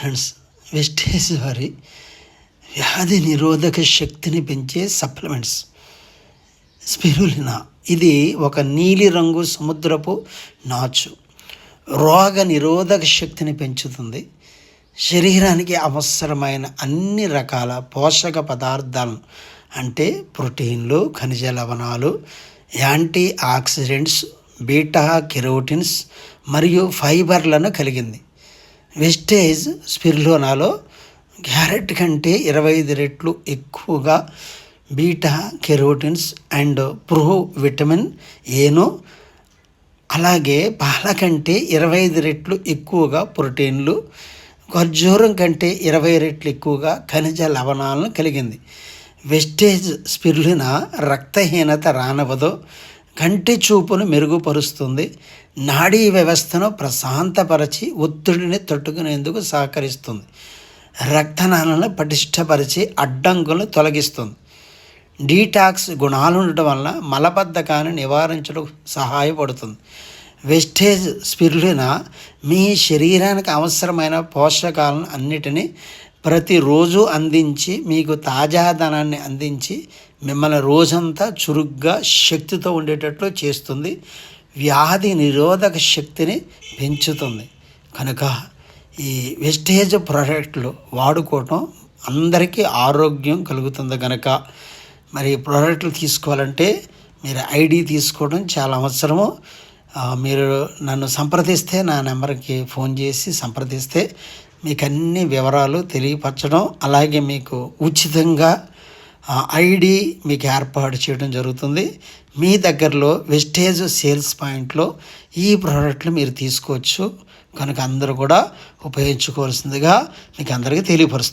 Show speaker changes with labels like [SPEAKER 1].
[SPEAKER 1] Friends, wastage వారి వ్యాధి నిరోధక శక్తిని పెంచే సప్లిమెంట్స్ స్పిరులినా. ఇది ఒక నీలిరంగు సముద్రపు నాచు. రోగ నిరోధక శక్తిని పెంచుతుంది. శరీరానికి అవసరమైన అన్ని రకాల పోషక పదార్థాలను అంటే ప్రోటీన్లు, ఖనిజ లవణాలు, యాంటీ ఆక్సిడెంట్స్, బీటా కెరోటిన్స్ మరియు ఫైబర్లను కలిగింది. వెస్టేజ్ స్పిరులినాలో క్యారెట్ కంటే 25 రెట్లు ఎక్కువగా beta carotenes and pro vitamin ఏను, అలాగే పాల కంటే 25 రెట్లు ఎక్కువగా ప్రోటీన్లు, ఖర్జూరం కంటే 20 రెట్లు ఎక్కువగా ఖనిజ లవణాలను కలిగింది. వెస్టేజ్ స్పిరులినా రక్తహీనత రానివ్వదు, కంటి చూపును మెరుగుపరుస్తుంది, నాడీ వ్యవస్థను ప్రశాంతపరిచి ఒత్తిడిని తట్టుకునేందుకు సహకరిస్తుంది, రక్తనాళాలను పటిష్టపరిచి అడ్డంకులను తొలగిస్తుంది. డీటాక్స్ గుణాలు ఉండటం వలన మలబద్ధకాన్ని నివారించడం సహాయపడుతుంది. వెస్టేజ్ స్పిరులినా మీ శరీరానికి అవసరమైన పోషకాలను అన్నిటినీ ప్రతిరోజు అందించి మీకు తాజాదనాన్ని అందించి మిమ్మల్ని రోజంతా చురుగ్గా శక్తితో ఉండేటట్లు చేస్తుంది. వ్యాధి నిరోధక శక్తిని పెంచుతుంది. కనుక ఈ వెస్టేజ్ ప్రోడక్ట్లు వాడుకోవటం అందరికీ ఆరోగ్యం కలుగుతుంది. కనుక మరి ప్రోడక్ట్లు తీసుకోవాలంటే మీరు ఐడి తీసుకోవడం చాలా అవసరము. మీరు నన్ను సంప్రదిస్తే, నా నెంబర్కి ఫోన్ చేసి సంప్రదిస్తే మీకు అన్ని వివరాలు తెలియపరచడం, అలాగే మీకు ఉచితంగా ఐడి మీకు ఏర్పాటు చేయడం జరుగుతుంది. మీ దగ్గరలో వెస్టేజ్ సేల్స్ పాయింట్లో ఈ ప్రోడక్ట్లు మీరు తీసుకోవచ్చు. కనుక అందరూ కూడా ఉపయోగించుకోవాల్సిందిగా మీకు అందరికీ తెలియపరుస్తుంది.